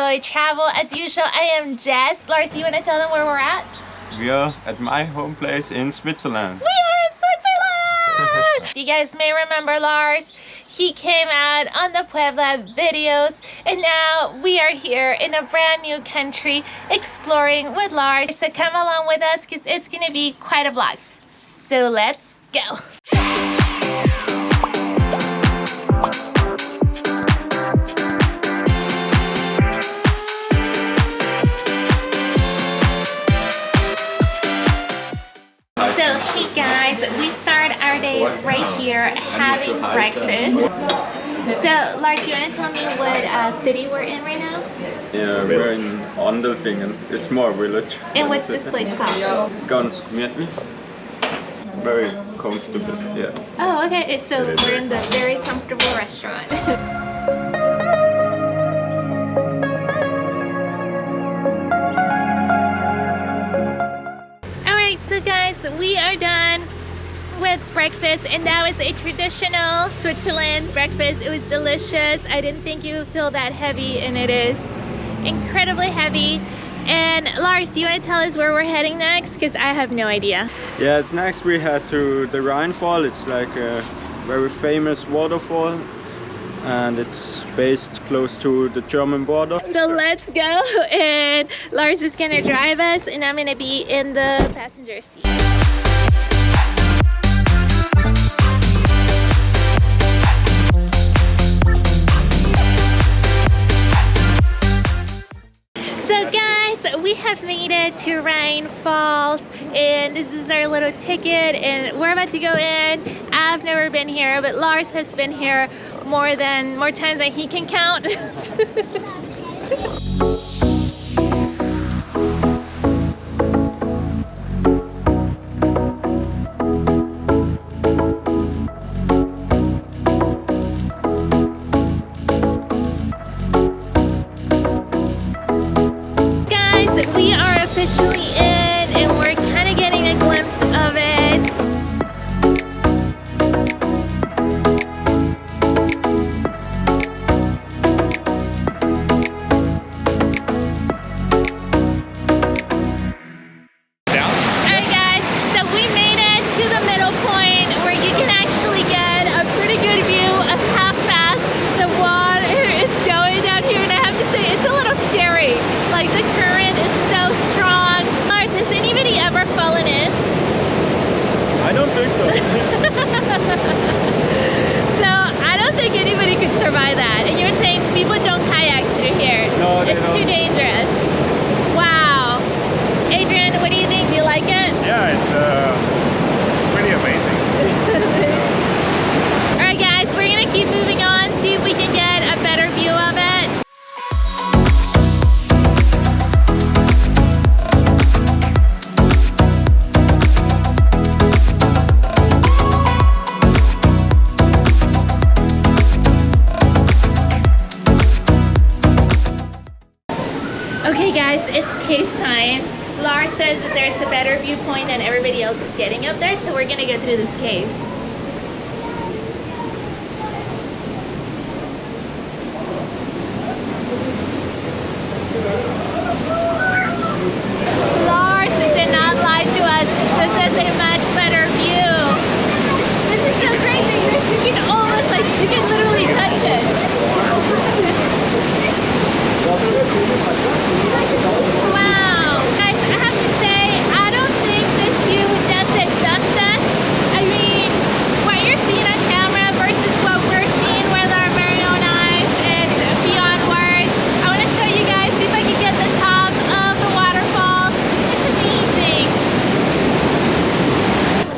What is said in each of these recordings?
Enjoy Travel. As usual, I am Jess. Lars, you want to tell them where we're at? We are at my home place in Switzerland. We are in Switzerland! You guys may remember Lars. He came out on the Puebla videos, and now we are here in a brand new country exploring with Lars. So come along with us because it's going to be quite a vlog. So let's go. So hey guys, we start our day right here having breakfast. So Lars, you want to tell me what city we're in right now? Yeah, we're in Ondelfingen. It's a small village. And what's this place called? Ganz gemütlich. Very comfortable, yeah. Oh, okay. So we're in the very comfortable restaurant. Alright, so guys, we are done with breakfast, and that was a traditional Switzerland breakfast. It was delicious. I didn't think it would feel that heavy, and it is incredibly heavy. And Lars, you want to tell us where we're heading next? Because I have no idea. Yes, next we head to the Rhine Falls. It's like a very famous waterfall, and it's based close to the German border. So let's go, and Lars is gonna drive us, and I'm gonna be in the passenger seat. We have made it to Rhine Falls, and this is our little ticket, and we're about to go in. I've never been here, but Lars has been here more times than he can count. We are officially in, and we're kind of getting a glimpse of it. Alright guys, so we made it to the middle point where you can actually get a pretty good view of how fast the water is going down here, and I have to say it's a little scary. Like, the current is so strong. Lars, has anybody ever fallen in? I don't think so. So I don't think anybody could survive that. And you're saying people don't kayak through here? No, they it's don't. too dangerous. Wow. Adrian, what do you think? Do you like it? Yeah, it's pretty amazing. Alright guys, we're gonna keep moving on, see if we can get a better view of it. Okay guys, it's cave time. Lars says that there's a better viewpoint and everybody else is getting up there, so we're gonna go through this cave. Lars did not lie to us. This is a much better view. This is so crazy. You can almost, like, you can literally touch it. Wow. Guys, I have to say, I don't think this view does it justice. I mean, what you're seeing on camera versus what we're seeing with our very own eyes is beyond words. I want to show you guys, see if I can get the top of the waterfall. It's amazing.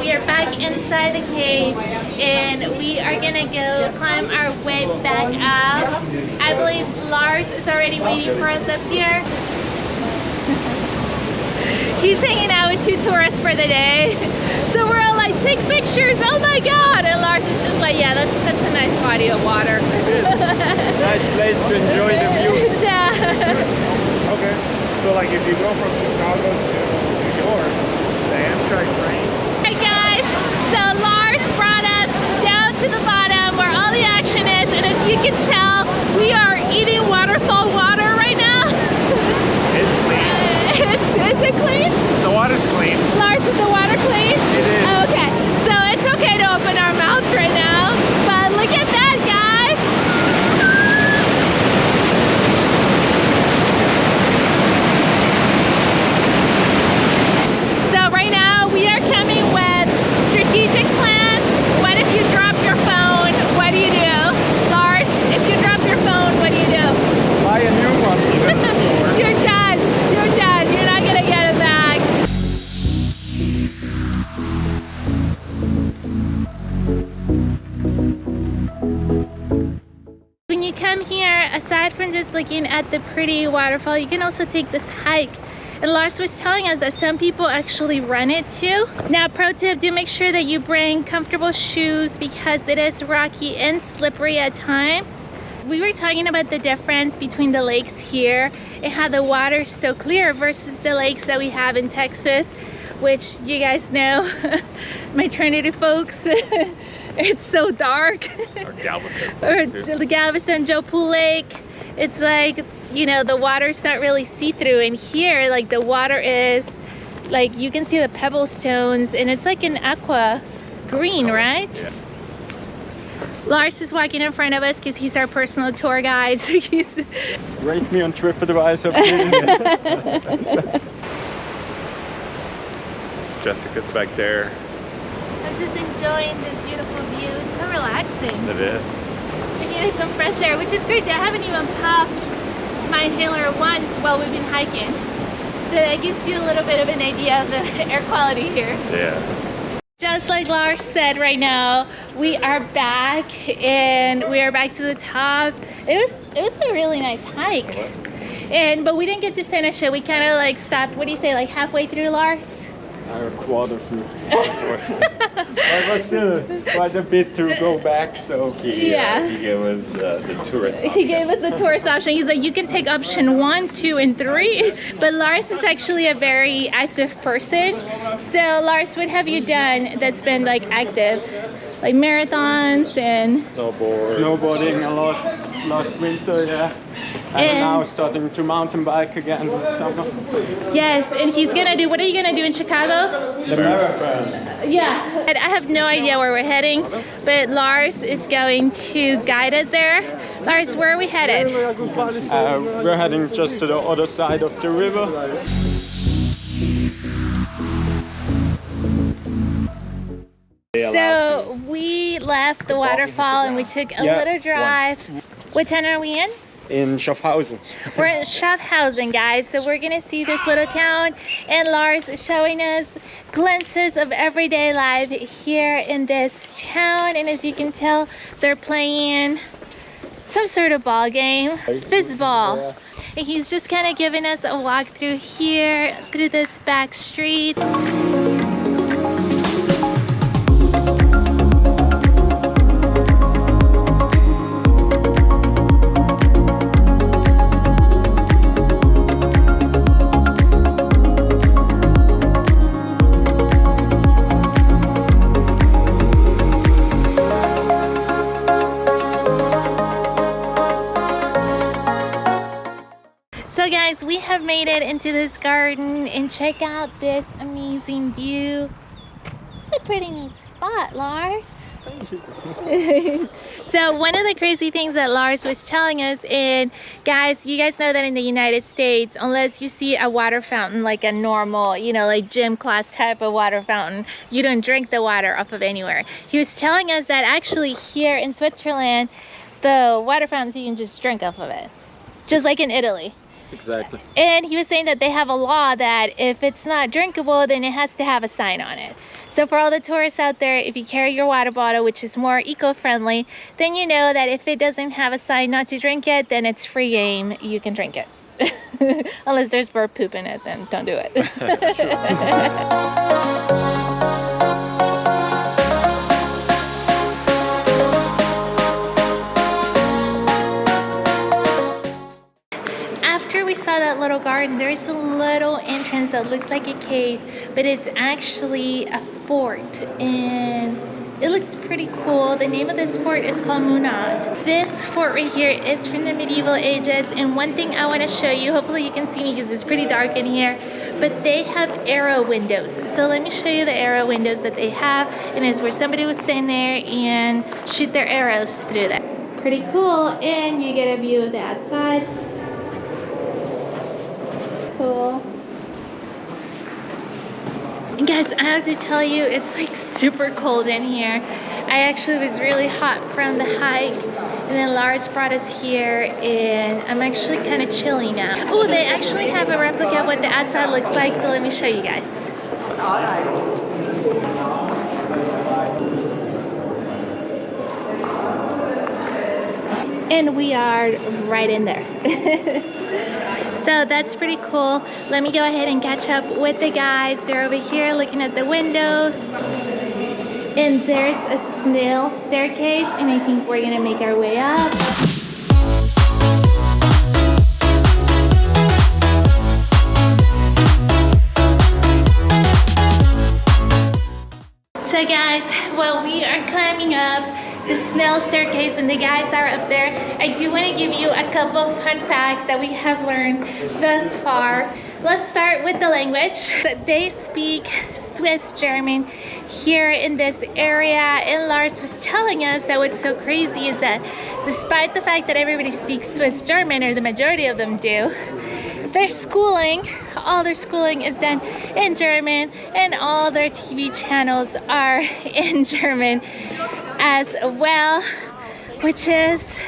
We are back inside the cave, and we are gonna go climb our way back up. I believe Lars is already waiting for us up here. He's hanging out with 2 tourists for the day. So we're all like, take pictures, oh my god! And Lars is just like, yeah, that's a nice body of water. It is. Nice place to enjoy the view. Yeah. Okay, so like if you go from Chicago to New York, the Amtrak train. Hey guys, so Lars brought us down to the bottom where all the action is, and as you can tell, we are eating waterfall water right now. pretty waterfall. You can also take this hike. And Lars was telling us that some people actually run it too. Now, pro tip, do make sure that you bring comfortable shoes because it is rocky and slippery at times. We were talking about the difference between the lakes here and how the water is so clear versus the lakes that we have in Texas, which you guys know, my Trinity folks, it's so dark. Or Galveston. Or the Galveston, Joe Pool Lake. It's like, you know, the water's not really see-through. And here, like, the water is, like, you can see the pebble stones, and it's like an aqua green, right? Yeah. Lars is walking in front of us because he's our personal tour guide. So he's... Rate me on TripAdvisor, please. Jessica's back there. I'm just enjoying this beautiful view. It's so relaxing. It is. I needed some fresh air, which is crazy. I haven't even popped my inhaler once while we've been hiking. So that gives you a little bit of an idea of the air quality here. Yeah. Just like Lars said, right now we are back and we are back to the top. It was a really nice hike. But we didn't get to finish it. We kind of like stopped, what do you say, like halfway through, Lars? A quarter through. There was still quite a bit to go back, so Yeah. He gave us the tourist option. He gave us the tourist option. He's like, you can take option 1, 2, and 3. But Lars is actually a very active person. So Lars, what have you done that's been like active? Like marathons and... Snowboarding a lot last winter, yeah. And now starting to mountain bike again this summer. Yes, and he's gonna do, what are you gonna do in Chicago? The marathon. Yeah. And I have no idea where we're heading, but Lars is going to guide us there. Lars, where are we headed? We're heading just to the other side of the river. So we left the waterfall and we took a little drive. What town are we in? In Schaffhausen. We're in Schaffhausen, guys. So we're gonna see this little town, and Lars is showing us glimpses of everyday life here in this town. And as you can tell, they're playing some sort of ball game, fizzball. And he's just kind of giving us a walk through here, through this back street. So guys, we have made it into this garden and check out this amazing view. It's a pretty neat spot, Lars. So one of the crazy things that Lars was telling us, and guys, you guys know that in the United States, unless you see a water fountain, like a normal, you know, like gym class type of water fountain, you don't drink the water off of anywhere. He was telling us that actually here in Switzerland, the water fountains, you can just drink off of it. Just like in Italy. Exactly. And he was saying that they have a law that if it's not drinkable, then it has to have a sign on it. So for all the tourists out there, if you carry your water bottle, which is more eco-friendly, then you know that if it doesn't have a sign not to drink it, then it's free game. You can drink it. Unless there's bird poop in it, then don't do it. After we saw that little garden, there's a little entrance that looks like a cave, but it's actually a fort, and it looks pretty cool. The name of this fort is called Munat. This fort right here is from the medieval ages, and one thing I want to show you, hopefully you can see me because it's pretty dark in here, but they have arrow windows. So let me show you the arrow windows that they have, and it's where somebody would stand there and shoot their arrows through that. Pretty cool, and you get a view of the outside. Cool. And guys, I have to tell you, it's like super cold in here. I actually was really hot from the hike, and then Lars brought us here, and I'm actually kind of chilly now. Oh, they actually have a replica of what the outside looks like, so let me show you guys. and we are right in there. So that's pretty cool. Let me go ahead and catch up with the guys. They're over here looking at the windows. And there's a snail staircase, and I think we're gonna make our way up. So guys, while we are climbing up the snail staircase and the guys are up there, I do want to give you a couple of fun facts that we have learned thus far. Let's start with the language. They speak Swiss German here in this area, and Lars was telling us that what's so crazy is that despite the fact that everybody speaks Swiss German, or the majority of them do, their schooling, all their schooling is done in German, and all their TV channels are in German as well, which is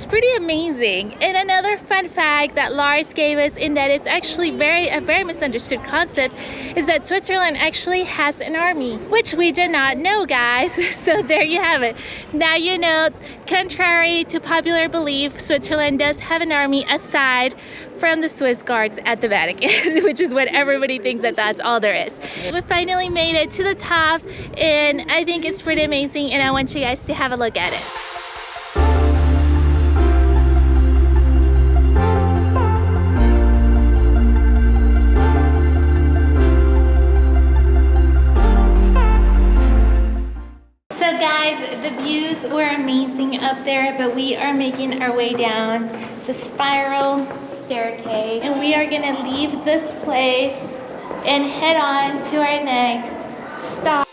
pretty amazing. And another fun fact that Lars gave us, in that it's actually a very misunderstood concept, is that Switzerland actually has an army, which we did not know, guys. So there you have it. Now you know, contrary to popular belief, Switzerland does have an army aside from the Swiss guards at the Vatican, which is what everybody thinks that that's all there is. We finally made it to the top, and I think it's pretty amazing, and I want you guys to have a look at it. So guys, the views were amazing up there, but we are making our way down the spiral staircase, and we are gonna leave this place and head on to our next stop.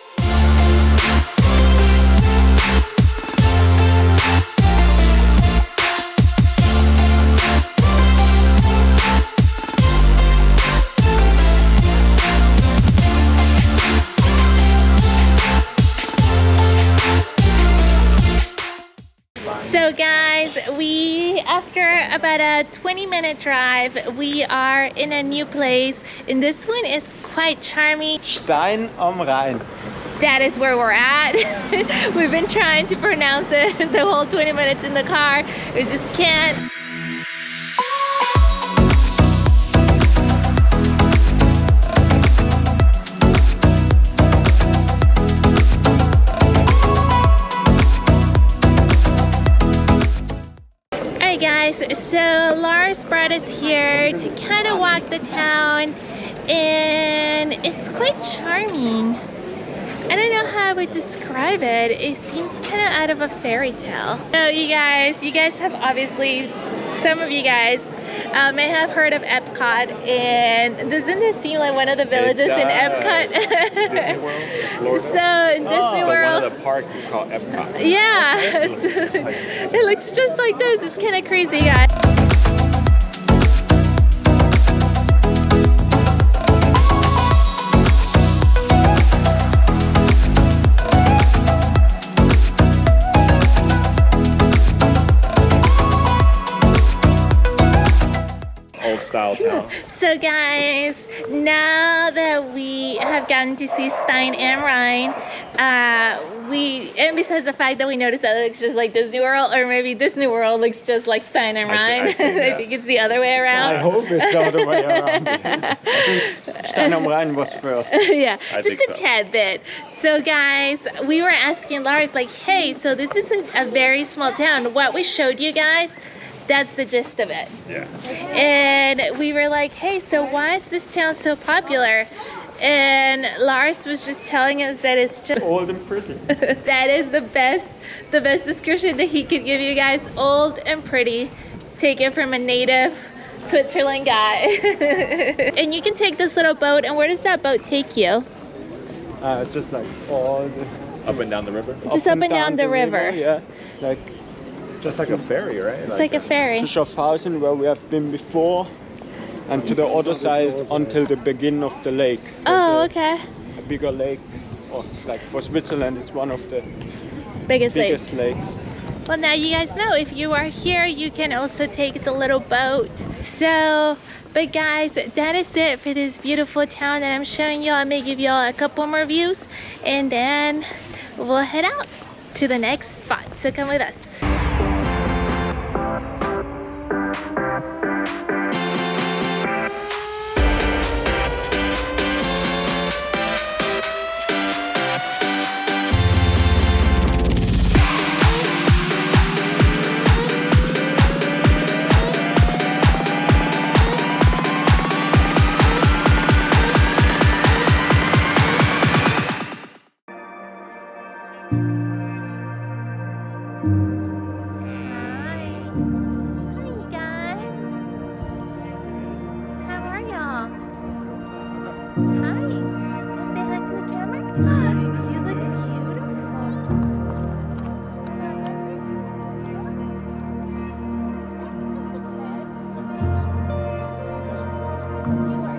So guys, after about a 20-minute drive, we are in a new place, and this one is quite charming. Stein am Rhein. That is where we're at. We've been trying to pronounce it the whole 20 minutes in the car. We just can't. Guys, so Lars brought us here to kind of walk the town, and it's quite charming. I don't know how I would describe it. It seems kind of out of a fairy tale. So you guys have obviously, some of you guys may have heard of Epcot, and doesn't this seem like one of the villages in Epcot? Disney World, so in Disney World, one of the parks is called Epcot. yeah, it looks just like this. It's kind of crazy, guys. Style town. So guys, now that we have gotten to see Stein and Rhein, and besides the fact that we noticed that it looks just like Disney World, or maybe Disney World looks just like Stein and Rhein. I think it's the other way around. I hope it's the other way around. I think Stein am Rhein was first. Yeah, just a tad bit. So guys, we were asking Lars, like, hey, so this is a very small town. What we showed you guys, that's the gist of it. Yeah. And we were like, hey, so why is this town so popular? And Lars was just telling us that it's just old and pretty. That is the best description that he could give you guys. Old and pretty, taken from a native Switzerland guy. And you can take this little boat, and where does that boat take you? Just like all the... Up and down the river? Just up and down the river. Yeah, like... Just like a ferry, right? It's like a ferry. To Schaffhausen, where we have been before, and to the other side until the beginning of the lake. Oh, okay. A bigger lake. Oh, it's like for Switzerland, it's one of the biggest lakes. Well, now you guys know, if you are here, you can also take the little boat. So, but guys, that is it for this beautiful town that I'm showing you. I may give y'all a couple more views, and then we'll head out to the next spot. So come with us. You are